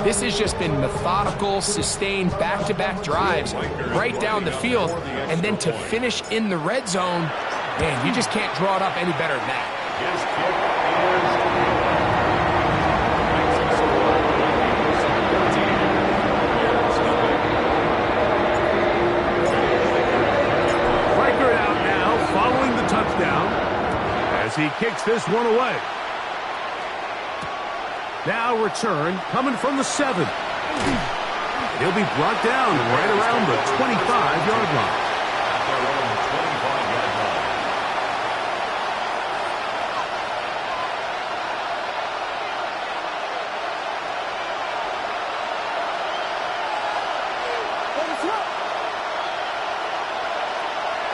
This has just been methodical, sustained, back-to-back drives right down the field. And then to finish in the red zone, man, you just can't draw it up any better than that. Record out now following the touchdown as he kicks this one away. Now return coming from the 7. He'll be brought down right around the 25-yard line.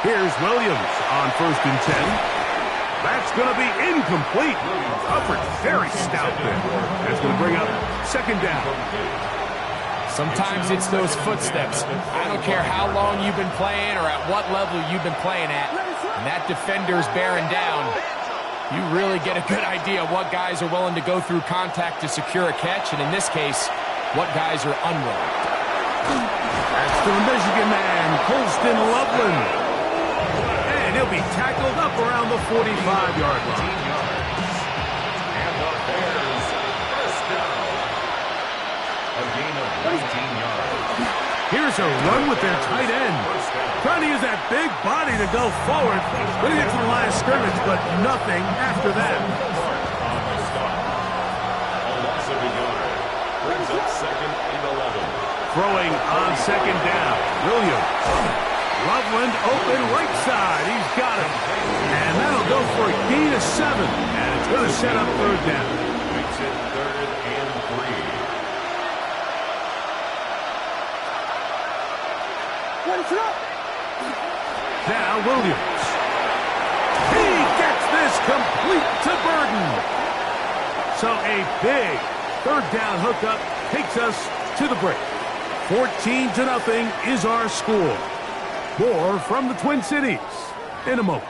Here's Williams on 1st and 10. That's going to be incomplete. Coverage very stout there. That's going to bring up 2nd down. Sometimes it's those footsteps. I don't care how long you've been playing or at what level you've been playing at. And that defender's bearing down. You really get a good idea of what guys are willing to go through contact to secure a catch. And in this case, what guys are unwilling. That's the Michigan man, Colston Loveland. And he'll be tackled up around the 45-yard line. And the Bears first down. A gain of 19 yards. Here's a run with their tight end. Trying to use that big body to go forward. Going to get to the line of scrimmage, but nothing after that. On the stop. A loss of a yard. Brings up 2nd and 11. Throwing on 2nd down. Williams. Loveland open right side. He's got it. And that'll go for a gain of 7. And it's going to set up 3rd down. Makes it 3rd and 3. Now Williams. He gets this complete to Burden. So a big 3rd down hookup takes us to the break. 14-0 is our score. More from the Twin Cities in a moment.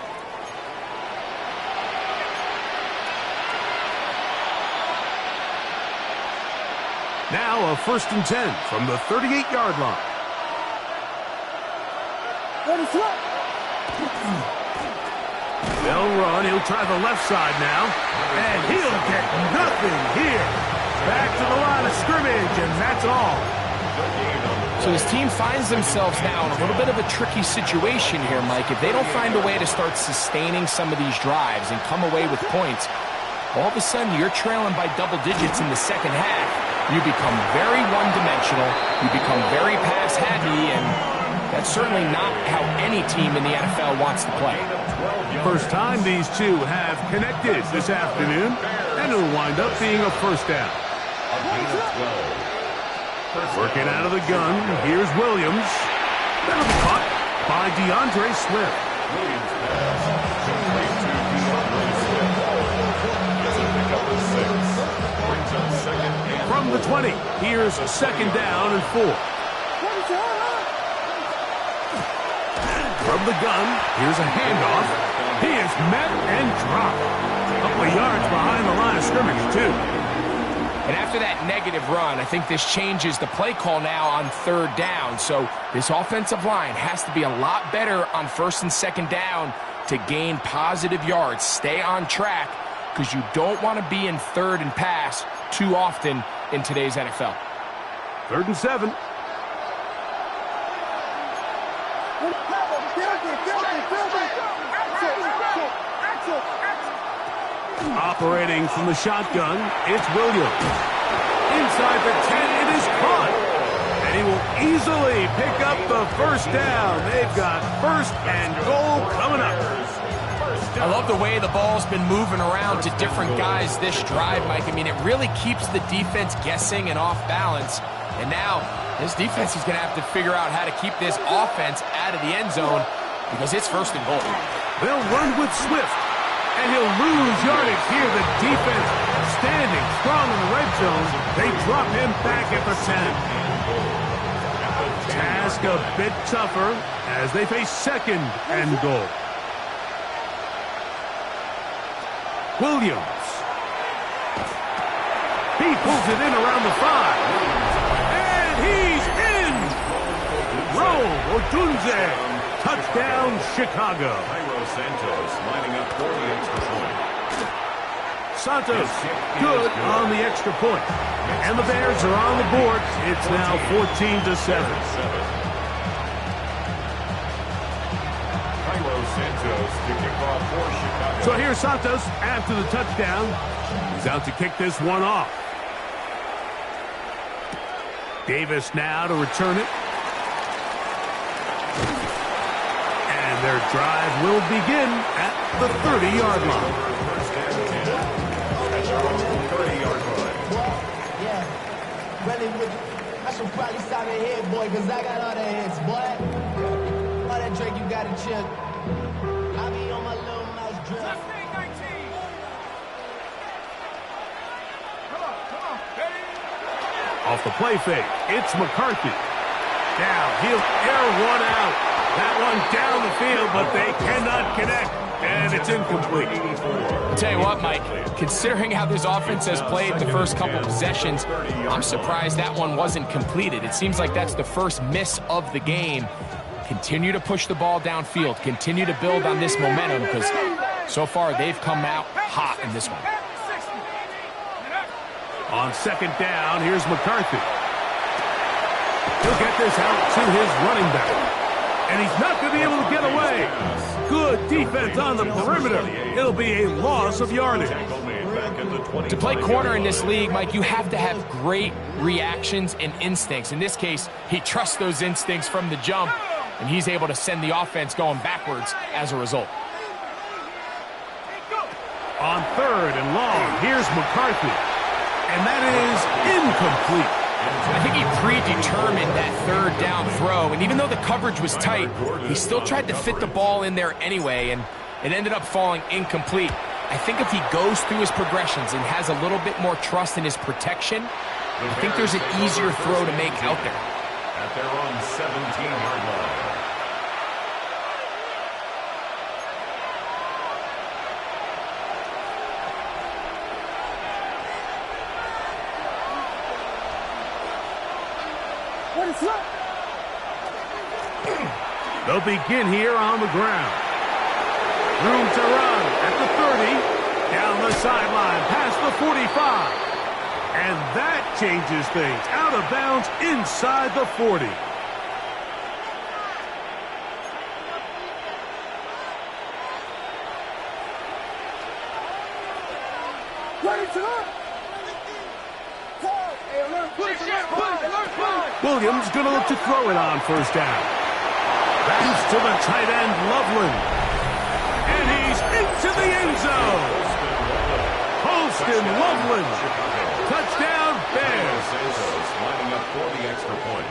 Now a 1st and 10 from the 38-yard line. They'll run. He'll try the left side now. And he'll get nothing here. Back to the line of scrimmage, and that's all. So this team finds themselves now in a little bit of a tricky situation here, Mike. If they don't find a way to start sustaining some of these drives and come away with points, all of a sudden you're trailing by double digits in the 2nd half. You become very one-dimensional. You become very pass-happy, and that's certainly not how any team in the NFL wants to play. First time these two have connected this afternoon, and it'll wind up being a 1st down. A gain of 12. Working out of the gun, here's Williams. That'll be caught by DeAndre Swift. Williams pass. Complete to DeAndre Swift. Gets a pickup of 6. Brings up 2nd and 4. From the 20, here's 2nd down and 4. From the gun, here's a handoff. He is met and dropped. A couple of yards behind the line of scrimmage, too. And after that negative run, I think this changes the play call now on 3rd down. So this offensive line has to be a lot better on 1st and 2nd down to gain positive yards. Stay on track because you don't want to be in 3rd and pass too often in today's NFL. 3rd and 7. Operating from the shotgun, it's Williams. Inside the 10, it is caught. And he will easily pick up the 1st down. They've got 1st and goal coming up. I love the way the ball's been moving around to different guys this drive, Mike. I mean, it really keeps the defense guessing and off balance. And now, this defense is going to have to figure out how to keep this offense out of the end zone because it's 1st and goal. They'll run with Swift. And he'll lose yardage here. The defense standing strong in the red zone. They drop him back at the 10. Task a bit tougher as they face 2nd and goal. Williams. He pulls it in around the 5. Touchdown, Chicago. Cairo Santos lining up for the extra point. Santos, good on the extra point. And the Bears are on the board. It's now 14-7. Cairo Santos to kick off for Chicago. So here's Santos after the touchdown. He's out to kick this one off. Davis now to return it. And their drive will begin at the 30-yard line. First and 10 at their own 30-yard line. Yeah, really, I should probably stop it here, boy, because I got all the hits, boy. All that Drake, you got to chill. I be on my little mouse drill. Off the play fake, it's McCarthy. Now, he'll air one out. That one down the field, but they cannot connect, and it's incomplete. I'll tell you what, Mike, considering how this offense has played the first couple possessions, I'm surprised that one wasn't completed. It seems like that's the first miss of the game. Continue to push the ball downfield. Continue to build on this momentum because so far they've come out hot in this one. On second down, here's McCarthy. He'll get this out to his running back. And he's not going to be able to get away. Good defense on the perimeter. It'll be a loss of yardage. To play corner in this league, Mike, you have to have great reactions and instincts. In this case, he trusts those instincts from the jump, and he's able to send the offense going backwards as a result. On third and long, here's McCarthy. And that is incomplete. I think he predetermined that third down throw, and even though the coverage was tight, he still tried to fit the ball in there anyway, and it ended up falling incomplete. I think if he goes through his progressions and has a little bit more trust in his protection, I think there's an easier throw to make out there. At their own 17-yard line. They'll begin here on the ground. Room to run at the 30. Down the sideline, past the 45. And that changes things. Out of bounds inside the 40. Williams going to look to throw it on first down. Bounce to the tight end, Loveland. And he's into the end zone. Holston Loveland. Touchdown, Bears. Santos lining up for the extra point.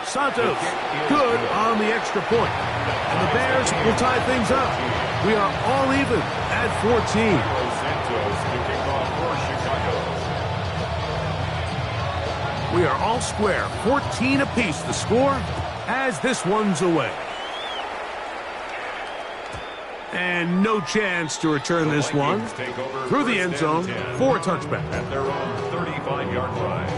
Santos, good on the extra point. And the Bears will tie things up. We are all even at 14. Santos to kick off for Chicago. We are all square, 14 apiece the score as this one's away. And no chance to return this one through the end zone for a touchback. At their own 35-yard line.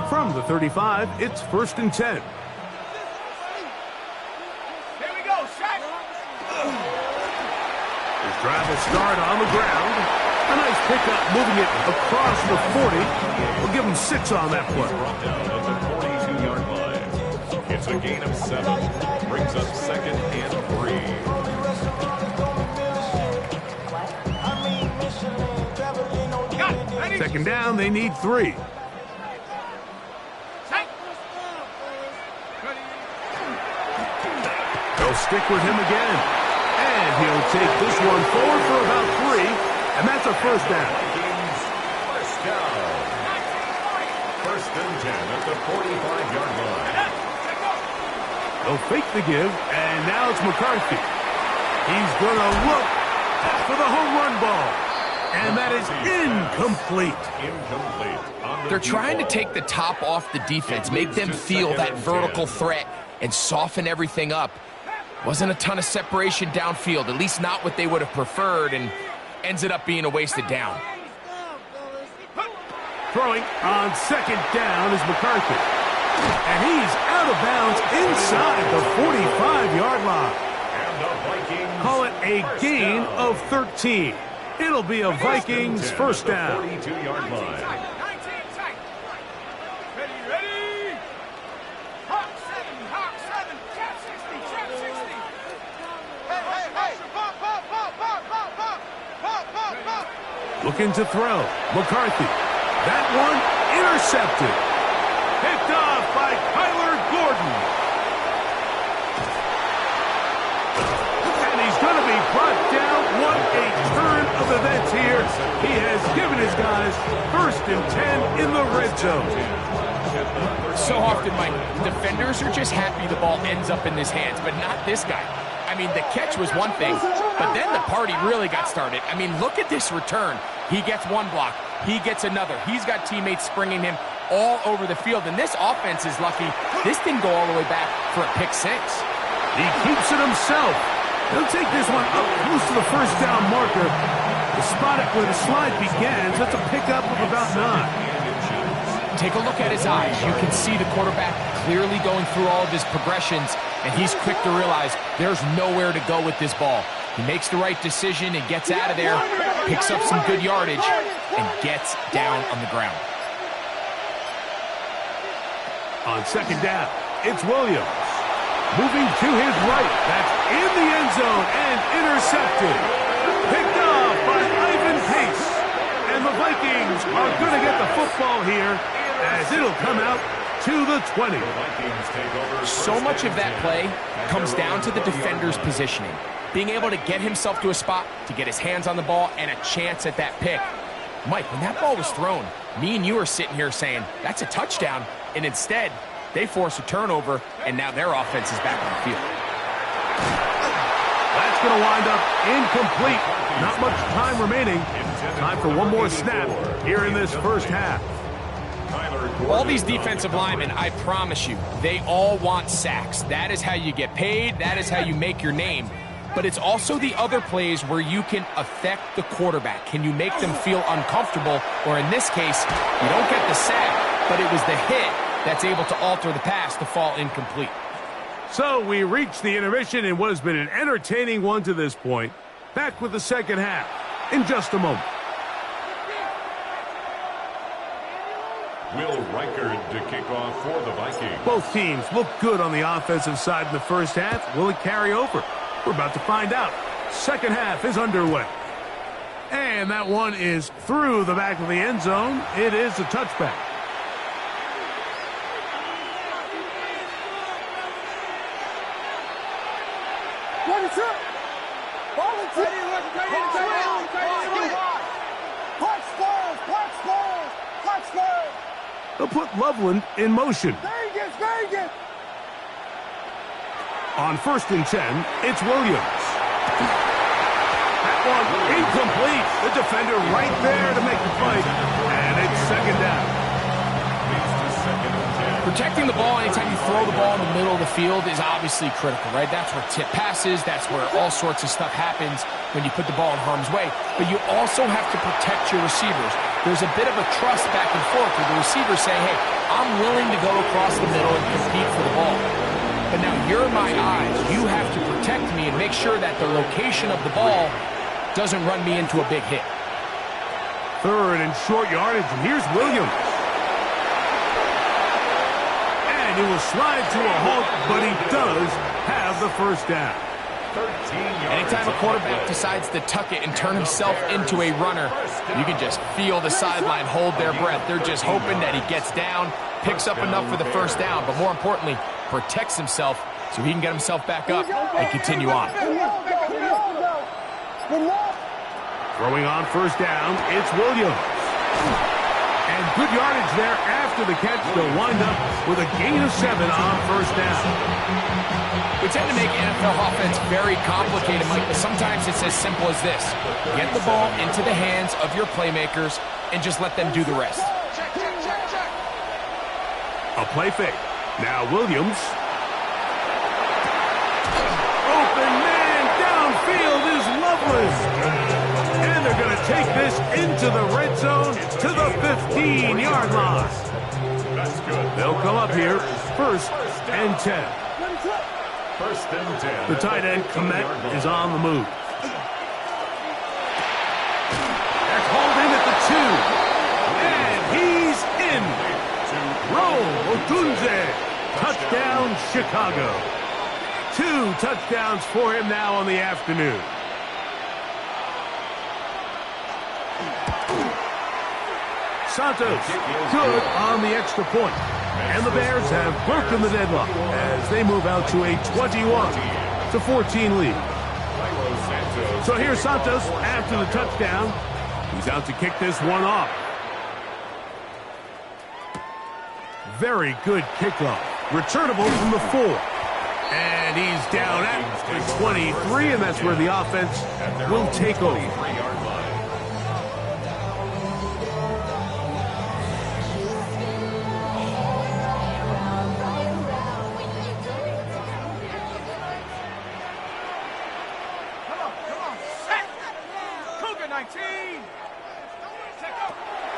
From the 35, it's first and 10. Here we go, Shaq. His drive will start on the ground. A nice pickup moving it across the 40. We'll give him 6 on that play. Brought down at the 42-yard line. It's a gain of 7. Brings up second and 3. Second down, they need 3. They'll stick with him again. And he'll take this one forward for about 3. And that's a first down. First down. First and 10 at the 45-yard line. They'll fake the give, and now it's McCarthy. He's going to look for the home run ball. And that is incomplete. Incomplete. They're trying to take the top off the defense, make them feel that vertical threat, and soften everything up. Wasn't a ton of separation downfield, at least not what they would have preferred, and ends it up being a wasted down. Throwing on second down is McCarthy. And he's out of bounds inside the 45-yard line. Call it a gain of 13. It'll be a Vikings first down. 42-yard line. Ready? Hawk 7, trap 60. Hey. Pop. Looking to throw. McCarthy. That one intercepted. Picked off by Kyler Gordon. And he's going to be brought down. What a turn of events here. He has given his guys 1st and 10 in the red zone. So often, Mike, defenders are just happy the ball ends up in his hands, but not this guy. I mean, the catch was one thing, but then the party really got started. I mean, look at this return. He gets one block. He gets another. He's got teammates springing him all over the field, and this offense is lucky. This didn't go all the way back for a pick 6. He keeps it himself. He'll take this one up close to the first down marker. The spot where the slide begins, that's a pickup of about 9. Take a look at his eyes. You can see the quarterback clearly going through all of his progressions, and he's quick to realize there's nowhere to go with this ball. He makes the right decision and gets out of there, picks up some good yardage, and gets down on the ground. On second down, it's Williams. Moving to his right. That's in the end zone and intercepted. Picked off by Ivan Pace. And the Vikings are going to get the football here as it'll come out to the 20. So much of that play comes down to the defender's positioning. Being able to get himself to a spot, to get his hands on the ball, and a chance at that pick. Mike, when that ball was thrown, me and you are sitting here saying, that's a touchdown. And instead, they force a turnover, and now their offense is back on the field. That's going to wind up incomplete. Not much time remaining. Time for one more snap here in this first half. All these defensive linemen, I promise you, they all want sacks. That is how you get paid. That is how you make your name. But it's also the other plays where you can affect the quarterback. Can you make them feel uncomfortable? Or in this case, you don't get the sack, but it was the hit that's able to alter the pass to fall incomplete. So we reach the intermission in what has been an entertaining one to this point. Back with the second half in just a moment. Will Reichard to kick off for the Vikings. Both teams look good on the offensive side in the first half. Will it carry over? We're about to find out. Second half is underway. And that one is through the back of the end zone. It is a touchback. They'll put Loveland in motion. On 1st and 10, it's Williams. That one incomplete. The defender right there to make the fight. And it's second down. Protecting the ball anytime you throw the ball in the middle of the field is obviously critical, right? That's where tip passes. That's where all sorts of stuff happens when you put the ball in harm's way. But you also have to protect your receivers. There's a bit of a trust back and forth where the receivers say, hey, I'm willing to go across the middle and compete for the ball. But now you're my eyes. You have to protect me and make sure that the location of the ball doesn't run me into a big hit. 3rd and short yardage, and here's Williams. And he will slide to a halt, but he does have the first down. Anytime a quarterback decides to tuck it and turn himself into a runner, you can just feel the sideline hold their breath. They're just hoping that he gets down, picks up enough for the first down, but more importantly, protects himself so he can get himself back up and continue on. Throwing on first down, it's Williams. And good yardage there after the catch. They'll wind up with a gain of 7 on first down. We tend to make NFL offense very complicated, Mike, but sometimes it's as simple as this. Get the ball into the hands of your playmakers and just let them do the rest. A play fake. Now Williams. Rolling. And they're going to take this into the red zone to the 15-yard line. That's good. They'll come up here, 1st and 10. 1st and 10. The tight end, Komet, is on the move. They're called in at the 2. And he's in. Roll, Otunze. Touchdown, Chicago. 2 touchdowns for him now on the afternoon. Santos, good on the extra point. And the Bears have broken the deadlock as they move out to a 21-14 lead. So here's Santos after the touchdown. He's out to kick this one off. Very good kickoff. Returnable from the 4. And he's down at the 23, and that's where the offense will take over.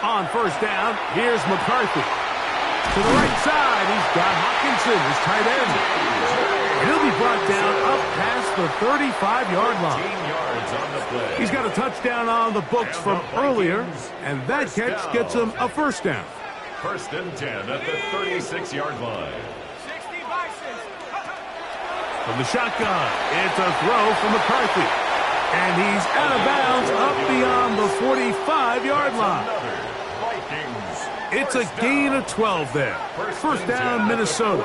On 1st down, here's McCarthy. To the right side, he's got Hawkinson, his tight end. He'll be brought down up past the 35-yard line. He's got a touchdown on the books from earlier, and that catch gets him a 1st down. 1st and 10 at the 36-yard line. From the shotgun, it's a throw from McCarthy. And he's out of bounds up beyond the 45-yard line. It's a gain of 12 there. 1st down, Minnesota.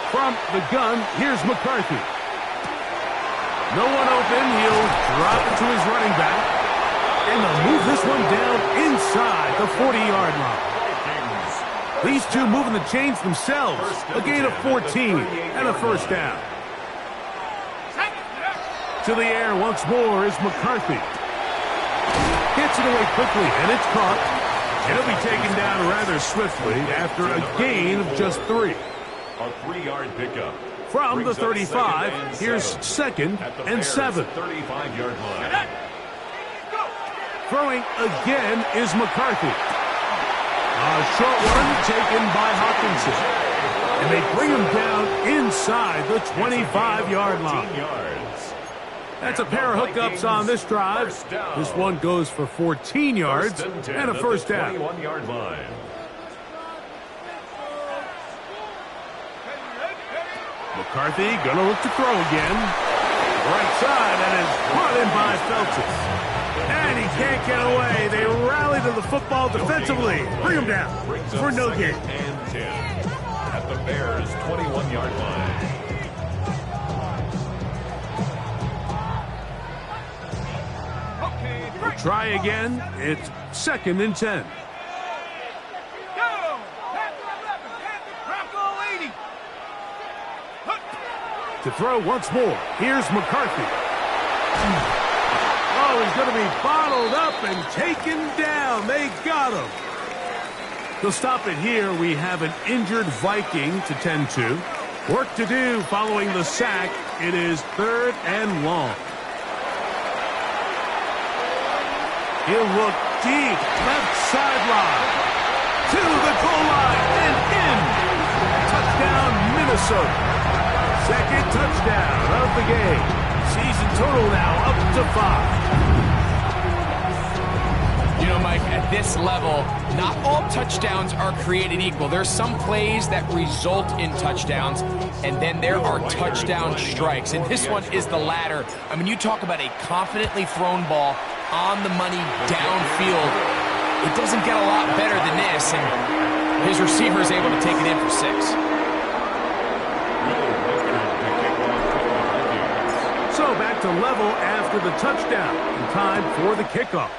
From the gun, here's McCarthy. No one open. He'll drop it to his running back. And they'll move this one down inside the 40-yard line. These two moving the chains themselves. A gain of 14 and a 1st down. To the air once more is McCarthy. Gets it away quickly, and it's caught. It'll be taken down rather swiftly after a gain of just 3. A 3-yard pickup. From the 35, here's 2nd and 7. 35-yard line. Throwing again is McCarthy. A short one taken by Hawkinson. And they bring him down inside the 25-yard line. That's a pair of hookups on this drive. This one goes for 14 yards and a 1st down. 21-yard line. McCarthy gonna look to throw again. Right side, and is brought in by Felton. And he can't get away. They rally to the football defensively. Bring him down for no gain. And 10 at the Bears' 21-yard line. Try again. It's 2nd and 10. To throw once more. Here's McCarthy. Oh, he's going to be bottled up and taken down. They got him. They'll stop it here. We have an injured Viking to tend to. Work to do following the sack. It is 3rd and long. He'll look deep, left sideline, to the goal line, and in. Touchdown, Minnesota. 2nd touchdown of the game. Season total now up to 5. You know, Mike, at this level, not all touchdowns are created equal. There's some plays that result in touchdowns, and then there are touchdown strikes. And this one is the latter. I mean, you talk about a confidently thrown ball on the money downfield. It doesn't get a lot better than this, and his receiver is able to take it in for 6. So back to level after the touchdown, and time for the kickoff.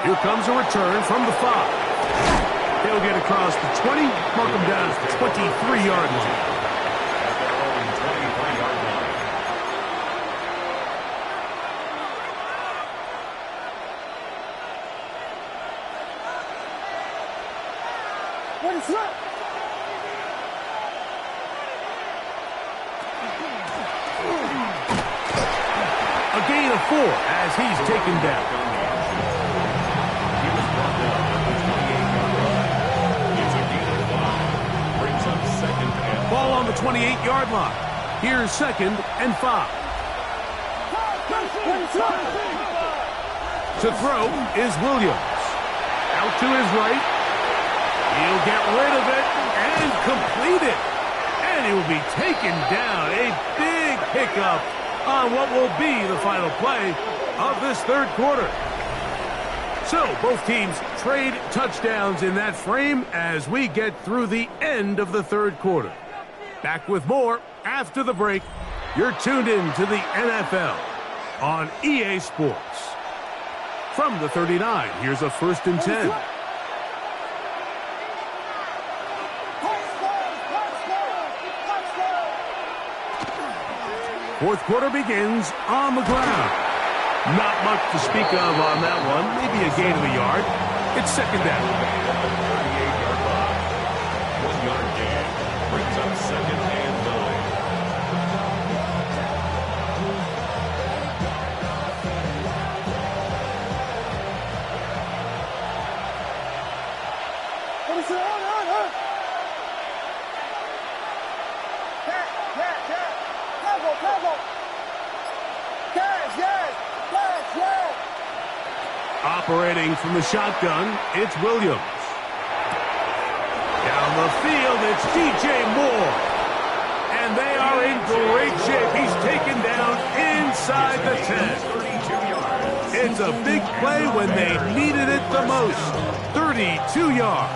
Here comes a return from the 5. He'll get across the 20, mark him down at the 23-yard line. gain of 4 as he's taken down. He was brought down at the 28-yard line. It's a gain of 5. Brings up second and Ball on the 28-yard line. Here's second and 5. To throw is Williams. Out to his right. He'll get rid of it and complete it. And he will be taken down. A big pickup on what will be the final play of this third quarter. So both teams trade touchdowns in that frame as we get through the end of the third quarter. Back with more after the break. You're tuned in to the NFL on EA Sports. From the 39, here's a 1st and 10. Fourth quarter begins on the ground. Not much to speak of on that one. Maybe a gain of a yard. It's second down. 38-yard line. 1-yard gain. Brings up second and 9. Operating from the shotgun, it's Williams. Down the field, it's DJ Moore. And they are in great shape. He's taken down inside the 10. It's a big play when they needed it the most. 32 yards.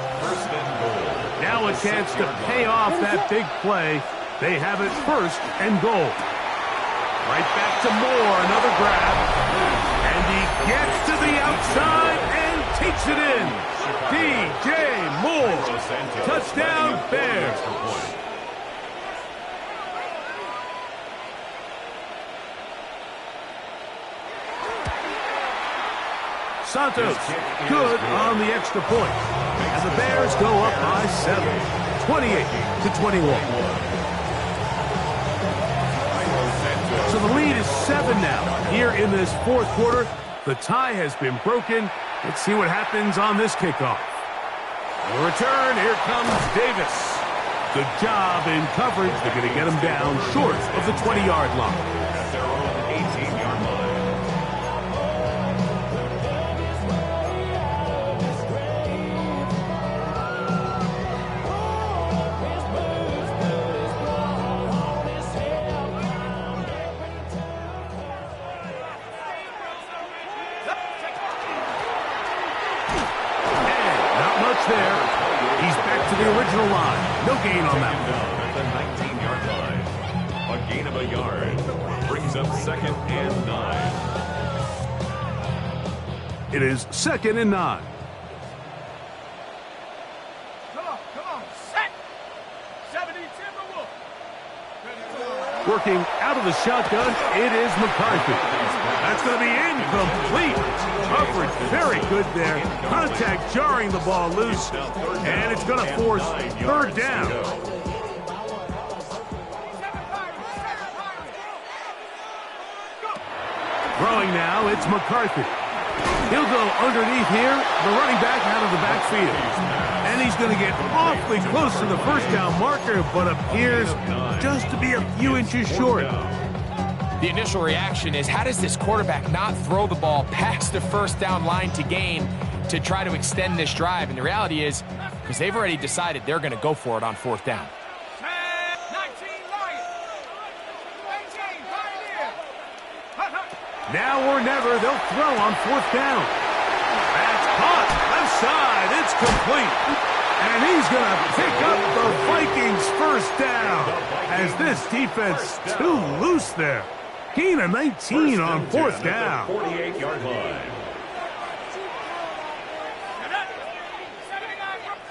Now a chance to pay off that big play. They have it 1st and goal. Right back to Moore, another grab. And he gets to the outside and takes it in. DJ Moore. Touchdown, Bears. Santos, good on the extra point. And the Bears go up by 7, 28-21. So the lead is 7 now. Here in this fourth quarter, the tie has been broken. Let's see what happens on this kickoff. The return, here comes Davis. Good job in coverage. They're going to get him down short of the 20-yard line. At their own 18-yard line. There. He's back to the original line. No gain on that one. At the 19-yard line. A gain of a yard. Brings up second and 9. It is second and 9. Come on. Set. 70 Timberwolves. Working out of the shotgun, it is McCarthy. That's going to be incomplete. Coverage very good there. Contact jarring the ball loose. And it's going to force third down. Throwing now, it's McCarthy. He'll go underneath here. The running back out of the backfield. And he's going to get awfully close to the first down marker, but appears just to be a few inches short. The initial reaction is, how does this quarterback not throw the ball past the first down line to gain to try to extend this drive? And the reality is, because they've already decided they're going to go for it on fourth down. 19 Lions. 18 Pioneer. Now or never, they'll throw on fourth down. That's caught. Left side. It's complete. And he's going to pick up the Vikings' first down as this defense too loose there. Gain of 19 on fourth down. 48-yard line.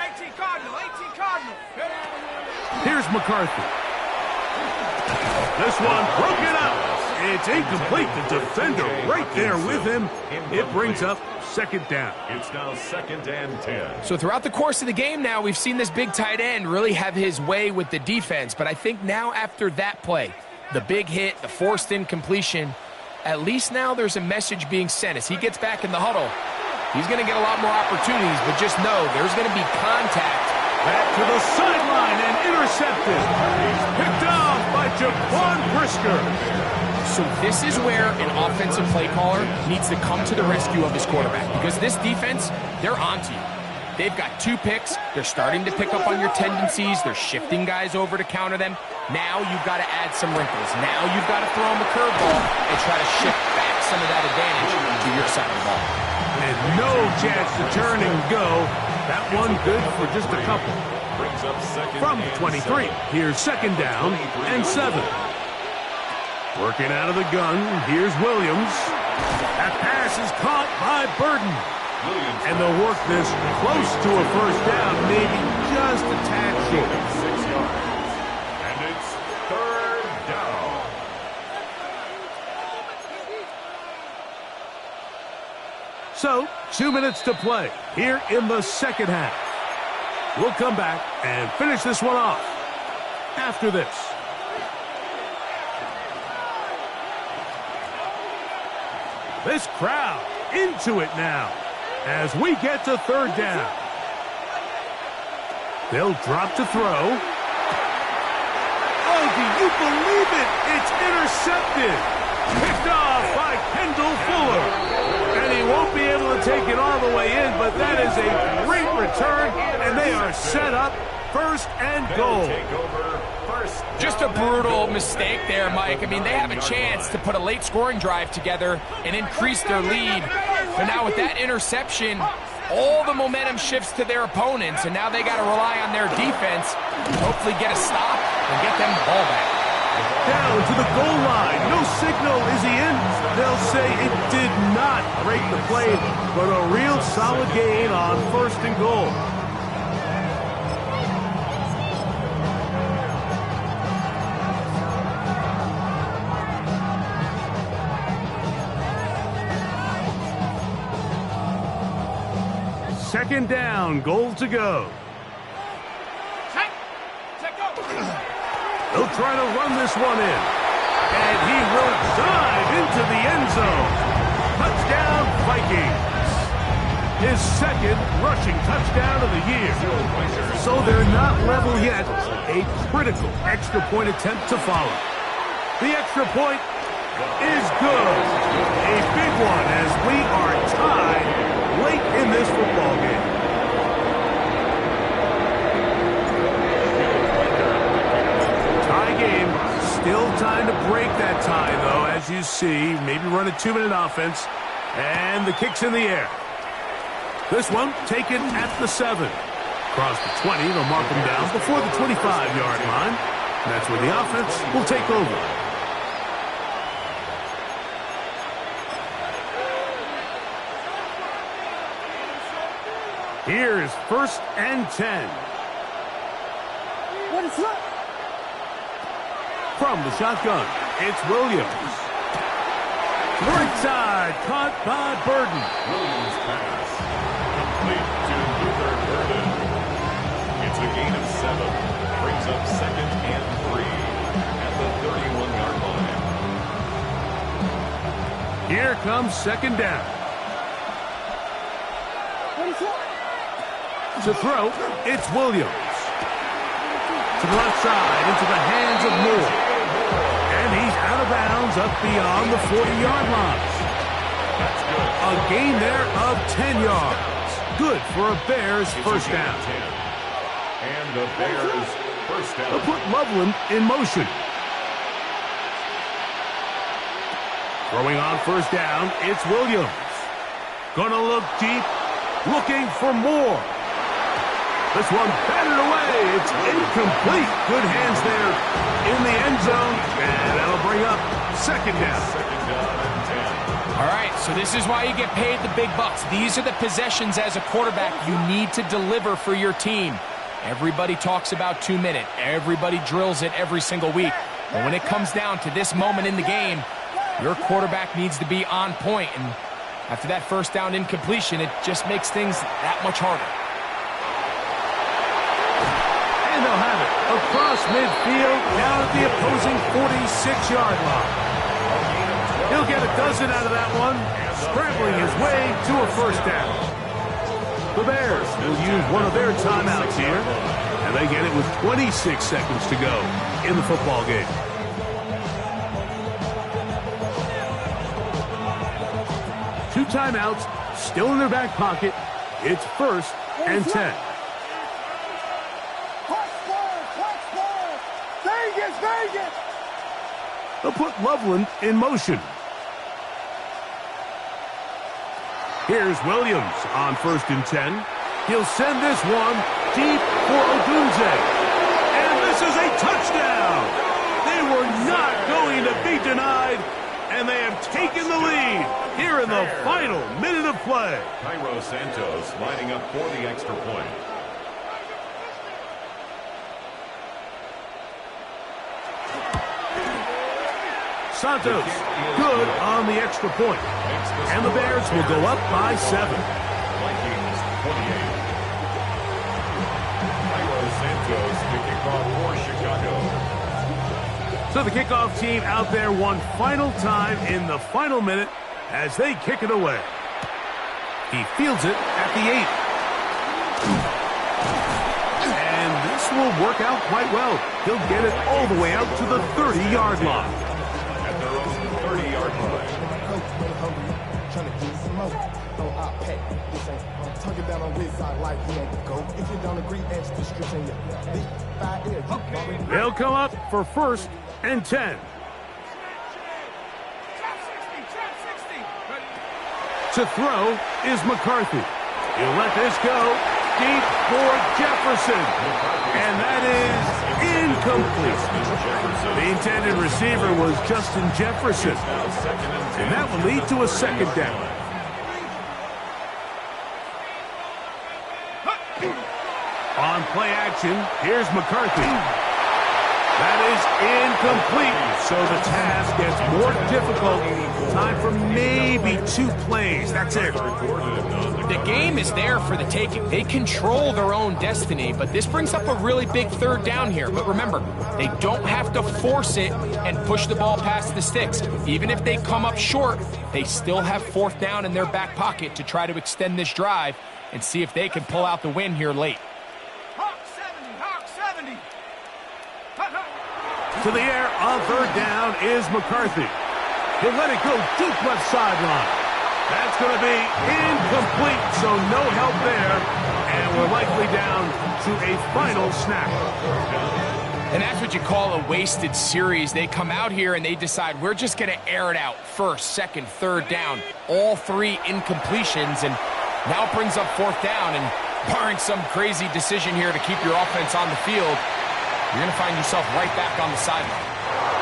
18 Cardinal. Here's McCarthy. This one broken up. It's incomplete. The defender right there with him. It brings up second down. It's now second and 10. So throughout the course of the game now, we've seen this big tight end really have his way with the defense. But I think now after that play, the big hit, the forced incompletion, At least now there's a message being sent. As he gets back in the huddle, he's going to get a lot more opportunities, but just know there's going to be contact. Back to the sideline and intercepted. He's picked off by Jaquan Brisker. So this is where an offensive play caller needs to come to the rescue of his quarterback, because this defense, they're onto you. They've got 2 picks. They're starting to pick up on your tendencies. They're shifting guys over to counter them. Now you've got to add some wrinkles. Now you've got to throw them a curveball and try to shift back some of that advantage to your side of the ball. And no chance to turn and go. That one good for just a couple. Brings up second From the 23, here's second down and 7. Working out of the gun, here's Williams. That pass is caught by Burden. And they'll work this close to a first down, maybe just a tad short. 6 yards. And it's third down. So, 2 minutes to play here in the second half. We'll come back and finish this one off after this. This crowd into it now as we get to third down. They'll drop to throw. Oh, do you believe it? It's intercepted. Picked off by Kendall Fuller. And he won't be able to take it all the way in, but that is a great return, and they are set up first and goal. Just a brutal mistake there, Mike. I mean, they have a chance to put a late scoring drive together and increase their lead. But now with that interception, all the momentum shifts to their opponents, and now they got to rely on their defense, hopefully get a stop and get them the ball back. Down to the goal line. No signal. Is he in? They'll say it did not break the play, but a real solid gain on first and goal. Second down, goal to go. He'll try to run this one in. And he will dive into the end zone. Touchdown, Vikings. His second rushing touchdown of the year. So they're not level yet. A critical extra point attempt to follow. The extra point is good. A big one as we are tied late in this football game. Tie game. Still time to break that tie, though, as you see. Maybe run a 2-minute offense. And the kick's in the air. This one taken at the 7. Across the 20, they'll mark them down before the 25-yard line. And that's where the offense will take over. Here's first and 10. What is up? From the shotgun, it's Williams. Right side, caught by Burden. Williams pass. Complete to Luther Burden. It's a gain of 7. Brings up second and 3 at the 31-yard line. Here comes second down. What is up? To throw, it's Williams. To the left side, into the hands of Moore. And he's out of bounds up beyond the 40-yard line. A gain there of 10 yards. Good for a Bears first down. And the Bears first down. They'll put Loveland in motion. Throwing on first down, it's Williams. Gonna look deep, looking for more. This one batted away. It's incomplete. Good hands there in the end zone. And that'll bring up second down. Second down and 10. All right, so this is why you get paid the big bucks. These are the possessions as a quarterback you need to deliver for your team. Everybody talks about 2-minute. Everybody drills it every single week. But when it comes down to this moment in the game, your quarterback needs to be on point. And after that first down incompletion, it just makes things that much harder. And they'll have it across midfield, down at the opposing 46-yard line. A gain of He'll get a dozen out of that one, scrambling his way to a first down. The Bears will use one of their timeouts here, and they get it with 26 seconds to go in the football game. Two timeouts still in their back pocket. It's 1st and 10. Vegas! They'll put Loveland in motion. Here's Williams on 1st and 10. He'll send this one deep for Odunze. And this is a touchdown! They were not going to be denied, and they have taken the lead here in the final minute of play. Cairo Santos lining up for the extra point. Santos, good on the extra point. And the Bears will go up by 7. Vikings 28. Cairo Santos to kick off for Chicago. So the kickoff team out there one final time in the final minute as they kick it away. He fields it at the 8. And this will work out quite well. He'll get it all the way out to the 30-yard line. At their own 30-yard line. They'll come up for 1st and 10. To throw is McCarthy. He'll let this go deep for Jefferson. And that is incomplete. The intended receiver was Justin Jefferson. And that will lead to a 2nd down. On play action, here's McCarthy. That is incomplete, so the task gets more difficult. Time for maybe 2 plays. That's it. The game is there for the taking. They control their own destiny, but this brings up a really big 3rd down here. But remember, they don't have to force it and push the ball past the sticks. Even if they come up short, they still have 4th down in their back pocket to try to extend this drive and see if they can pull out the win here late. Hawk 70! To the air on 3rd down is McCarthy. He'll let it go deep left sideline. That's going to be incomplete, so no help there. And we're likely down to a final snap. And that's what you call a wasted series. They come out here and they decide we're just going to air it out. 1st, 2nd, 3rd down. All 3 incompletions, and now it brings up 4th down. And barring some crazy decision here to keep your offense on the field, you're going to find yourself right back on the sideline.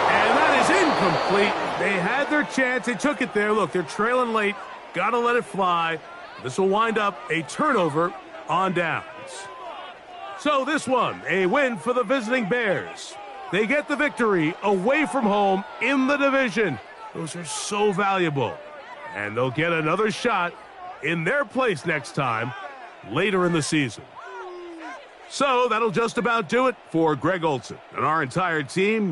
And that is incomplete. They had their chance. They took it there. Look, they're trailing late. Got to let it fly. This will wind up a turnover on downs. So this one, a win for the visiting Bears. They get the victory away from home in the division. Those are so valuable. And they'll get another shot in their place next time later in the season. So that'll just about do it for Greg Olson and our entire team.